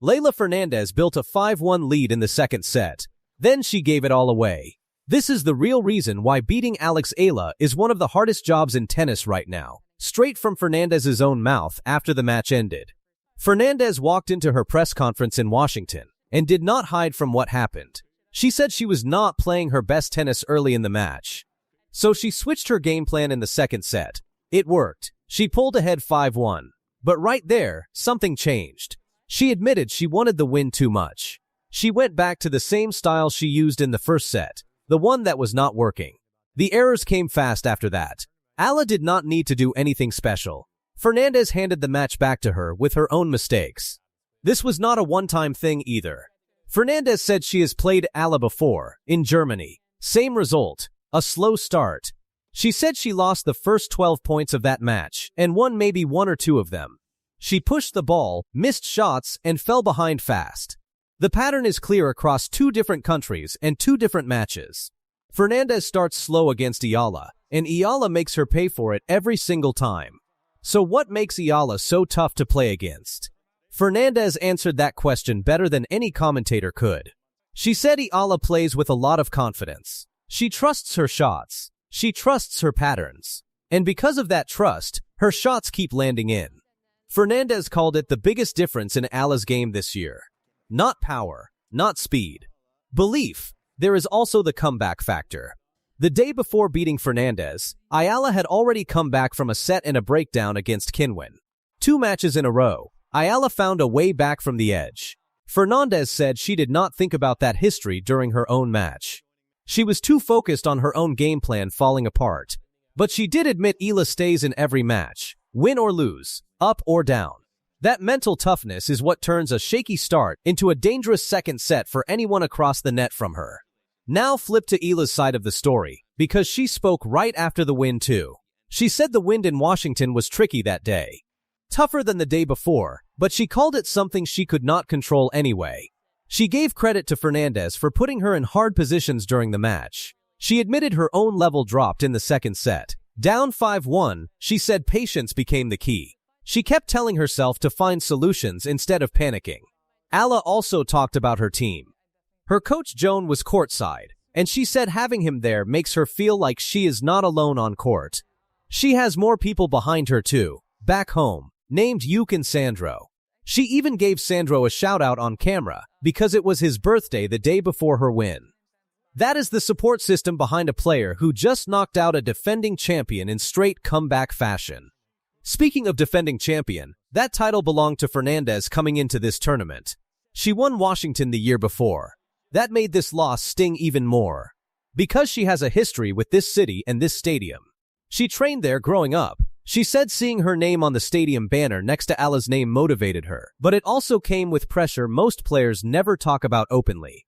Leylah Fernandez built a 5-1 lead in the second set. Then she gave it all away. This is the real reason why beating Alex Eala is one of the hardest jobs in tennis right now, straight from Fernandez's own mouth after the match ended. Fernandez walked into her press conference in Washington and did not hide from what happened. She said she was not playing her best tennis early in the match. So she switched her game plan in the second set. It worked. She pulled ahead 5-1. But right there, something changed. She admitted she wanted the win too much. She went back to the same style she used in the first set, the one that was not working. The errors came fast after that. Eala did not need to do anything special. Fernandez handed the match back to her with her own mistakes. This was not a one-time thing either. Fernandez said she has played Eala before, in Germany. Same result, a slow start. She said she lost the first 12 points of that match and won maybe 1 or 2 of them. She pushed the ball, missed shots, and fell behind fast. The pattern is clear across 2 different countries and 2 different matches. Fernandez starts slow against Eala, and Eala makes her pay for it every single time. So what makes Eala so tough to play against? Fernandez answered that question better than any commentator could. She said Eala plays with a lot of confidence. She trusts her shots. She trusts her patterns. And because of that trust, her shots keep landing in. Fernandez called it the biggest difference in Eala's game this year. Not power, not speed. Belief. There is also the comeback factor. The day before beating Fernandez, Eala had already come back from a set and a breakdown against Kinwin. 2 matches in a row, Eala found a way back from the edge. Fernandez said she did not think about that history during her own match. She was too focused on her own game plan falling apart. But she did admit Eala stays in every match, win or lose, up or down. That mental toughness is what turns a shaky start into a dangerous second set for anyone across the net from her. Now flip to Eala's side of the story, because she spoke right after the win too. She said the wind in Washington was tricky that day. Tougher than the day before, but she called it something she could not control anyway. She gave credit to Fernandez for putting her in hard positions during the match. She admitted her own level dropped in the second set. Down 5-1, she said patience became the key. She kept telling herself to find solutions instead of panicking. Eala also talked about her team. Her coach Joan was courtside, and she said having him there makes her feel like she is not alone on court. She has more people behind her too, back home, named Yuke and Sandro. She even gave Sandro a shout-out on camera because it was his birthday the day before her win. That is the support system behind a player who just knocked out a defending champion in straight comeback fashion. Speaking of defending champion, that title belonged to Fernandez coming into this tournament. She won Washington the year before. That made this loss sting even more. Because she has a history with this city and this stadium. She trained there growing up. She said seeing her name on the stadium banner next to Eala's name motivated her, but it also came with pressure most players never talk about openly.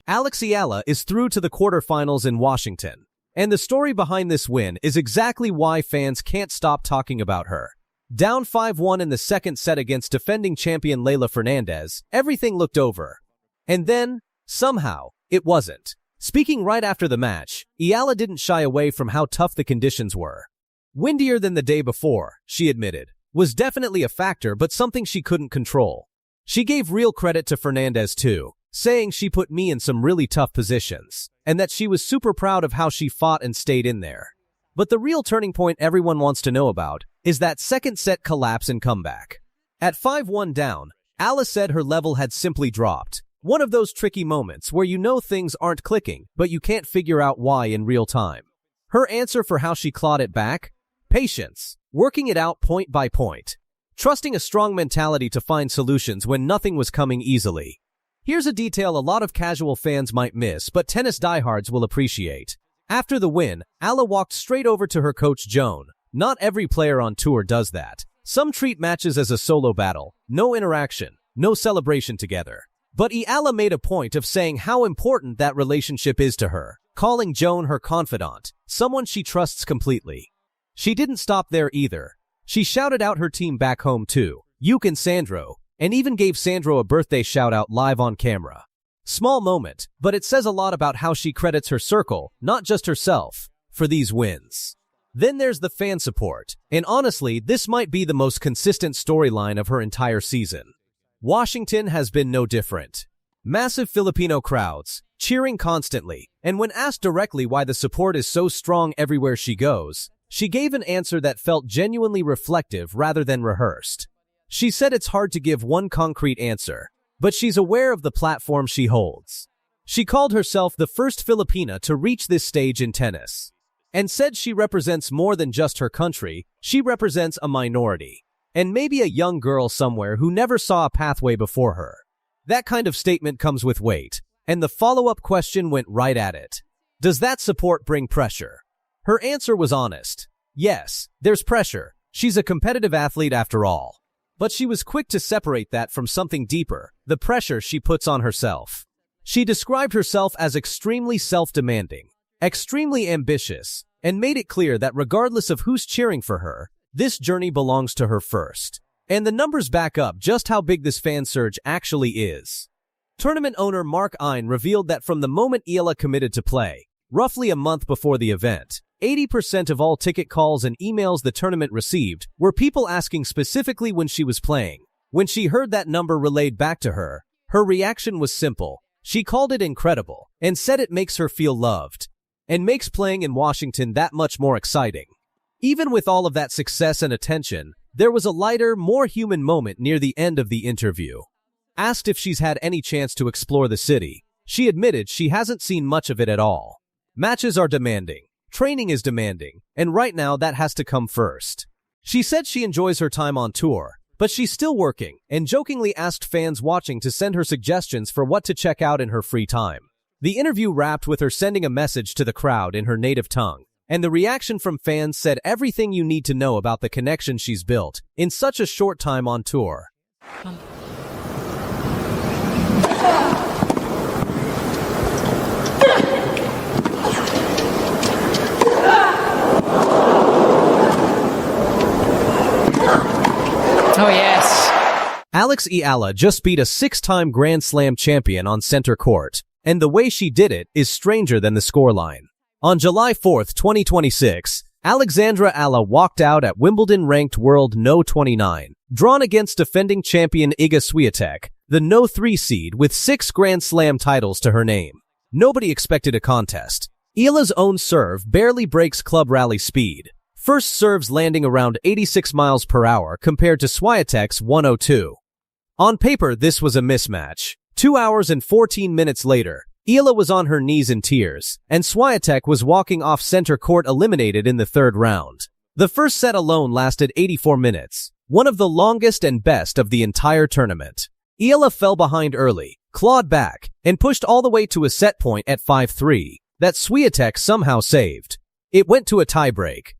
Alex Eala is through to the quarterfinals in Washington. And the story behind this win is exactly why fans can't stop talking about her. Down 5-1 in the second set against defending champion Leylah Fernandez, everything looked over. And then, somehow, it wasn't. Speaking right after the match, Eala didn't shy away from how tough the conditions were. Windier than the day before, she admitted, was definitely a factor but something she couldn't control. She gave real credit to Fernandez too, saying she put me in some really tough positions, and that she was super proud of how she fought and stayed in there. But the real turning point everyone wants to know about is that second set collapse and comeback. At 5-1 down, Eala said her level had simply dropped. One of those tricky moments where you know things aren't clicking, but you can't figure out why in real time. Her answer for how she clawed it back? Patience. Working it out point by point. Trusting a strong mentality to find solutions when nothing was coming easily. Here's a detail a lot of casual fans might miss, but tennis diehards will appreciate. After the win, Eala walked straight over to her coach Joan. Not every player on tour does that. Some treat matches as a solo battle. No interaction. No celebration together. But Eala made a point of saying how important that relationship is to her, calling Joan her confidant, someone she trusts completely. She didn't stop there either. She shouted out her team back home too, Yuke and Sandro, and even gave Sandro a birthday shout-out live on camera. Small moment, but it says a lot about how she credits her circle, not just herself, for these wins. Then there's the fan support, and honestly, this might be the most consistent storyline of her entire season. Washington has been no different. Massive Filipino crowds, cheering constantly, and when asked directly why the support is so strong everywhere she goes, she gave an answer that felt genuinely reflective rather than rehearsed. She said it's hard to give one concrete answer, but she's aware of the platform she holds. She called herself the first Filipina to reach this stage in tennis, and said she represents more than just her country, she represents a minority, and maybe a young girl somewhere who never saw a pathway before her. That kind of statement comes with weight, and the follow-up question went right at it. Does that support bring pressure? Her answer was honest. Yes, there's pressure. She's a competitive athlete after all. But she was quick to separate that from something deeper, the pressure she puts on herself. She described herself as extremely self-demanding, extremely ambitious, and made it clear that regardless of who's cheering for her, this journey belongs to her first. And the numbers back up just how big this fan surge actually is. Tournament owner Mark Ein revealed that from the moment Eala committed to play, roughly a month before the event, 80% of all ticket calls and emails the tournament received were people asking specifically when she was playing. When she heard that number relayed back to her, her reaction was simple. She called it incredible and said it makes her feel loved and makes playing in Washington that much more exciting. Even with all of that success and attention, there was a lighter, more human moment near the end of the interview. Asked if she's had any chance to explore the city, she admitted she hasn't seen much of it at all. Matches are demanding, training is demanding, and right now that has to come first. She said she enjoys her time on tour, but she's still working, and jokingly asked fans watching to send her suggestions for what to check out in her free time. The interview wrapped with her sending a message to the crowd in her native tongue, and the reaction from fans said everything you need to know about the connection she's built in such a short time on tour. Oh, yes. Alex Eala just beat a six-time Grand Slam champion on center court, and the way she did it is stranger than the scoreline. On July 4, 2026, Alexandra Eala walked out at Wimbledon ranked world No. 29, drawn against defending champion Iga Swiatek, the No. 3 seed with 6 Grand Slam titles to her name. Nobody expected a contest. Eala's own serve barely breaks club rally speed. First serves landing around 86 miles per hour compared to Swiatek's 102. On paper, this was a mismatch. 2 hours and 14 minutes later, Eala was on her knees in tears, and Swiatek was walking off center court eliminated in the third round. The first set alone lasted 84 minutes, one of the longest and best of the entire tournament. Eala fell behind early, clawed back, and pushed all the way to a set point at 5-3 that Swiatek somehow saved. It went to a tiebreak.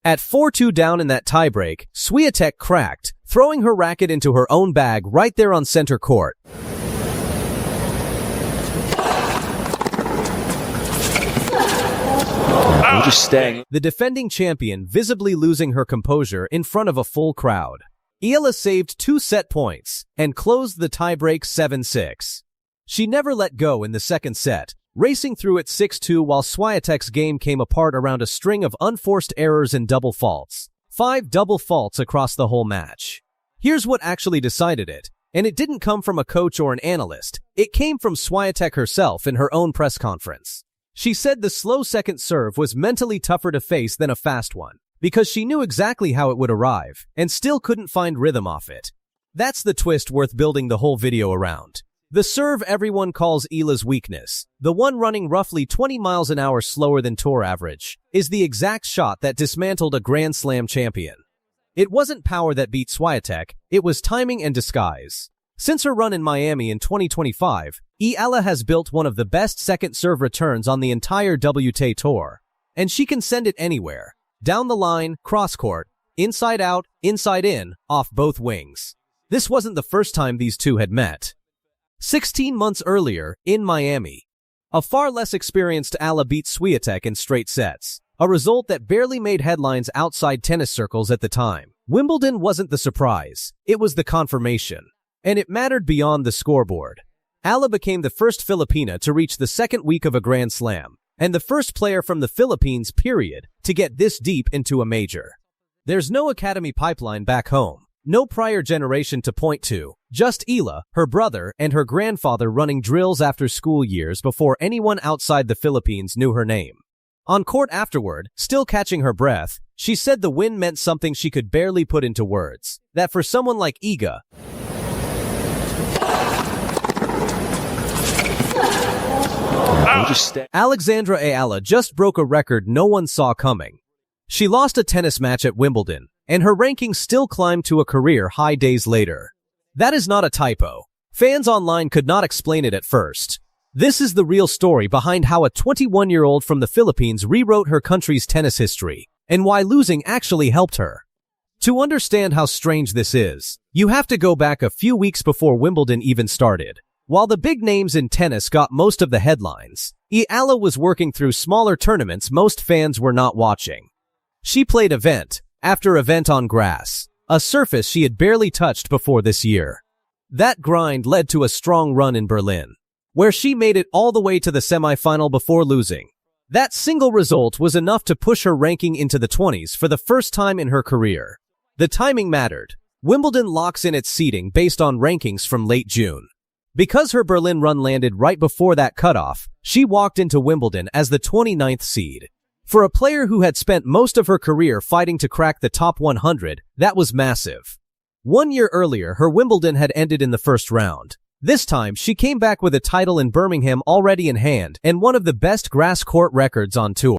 At 4-2 down in that tiebreak, Swiatek cracked, throwing her racket into her own bag right there on center court. The defending champion visibly losing her composure in front of a full crowd. Eala saved 2 set points and closed the tiebreak 7-6. She never let go in the second set, racing through at 6-2 while Swiatek's game came apart around a string of unforced errors and double faults. 5 double faults across the whole match. Here's what actually decided it, and it didn't come from a coach or an analyst. It came from Swiatek herself in her own press conference. She said the slow second serve was mentally tougher to face than a fast one, because she knew exactly how it would arrive, and still couldn't find rhythm off it. That's the twist worth building the whole video around. The serve everyone calls Eala's weakness, the one running roughly 20 miles an hour slower than tour average, is the exact shot that dismantled a Grand Slam champion. It wasn't power that beat Swiatek, it was timing and disguise. Since her run in Miami in 2025, Eala has built one of the best second serve returns on the entire WTA Tour. And she can send it anywhere. Down the line, cross-court, inside out, inside in, off both wings. This wasn't the first time these two had met. 16 months earlier, in Miami, a far less experienced Eala beat Swiatek in straight sets, a result that barely made headlines outside tennis circles at the time. Wimbledon wasn't the surprise, it was the confirmation. And it mattered beyond the scoreboard. Eala became the first Filipina to reach the second week of a Grand Slam, and the first player from the Philippines, period, to get this deep into a major. There's no academy pipeline back home. No prior generation to point to, just Eala, her brother, and her grandfather running drills after school years before anyone outside the Philippines knew her name. On court afterward, still catching her breath, she said the win meant something she could barely put into words. That for someone like Eala, Alex Eala just broke a record no one saw coming. She lost a tennis match at Wimbledon, and her rankings still climbed to a career high days later. That is not a typo. Fans online could not explain it at first. This is the real story behind how a 21-year-old from the Philippines rewrote her country's tennis history, and why losing actually helped her. To understand how strange this is, you have to go back a few weeks before Wimbledon even started. While the big names in tennis got most of the headlines, Eala was working through smaller tournaments most fans were not watching. She played event after event on grass, a surface she had barely touched before this year. That grind led to a strong run in Berlin, where she made it all the way to the semifinal before losing. That single result was enough to push her ranking into the 20s for the first time in her career. The timing mattered. Wimbledon locks in its seeding based on rankings from late June. Because her Berlin run landed right before that cutoff, she walked into Wimbledon as the 29th seed. For a player who had spent most of her career fighting to crack the top 100, that was massive. 1 year earlier, her Wimbledon had ended in the first round. This time, she came back with a title in Birmingham already in hand and one of the best grass court records on tour.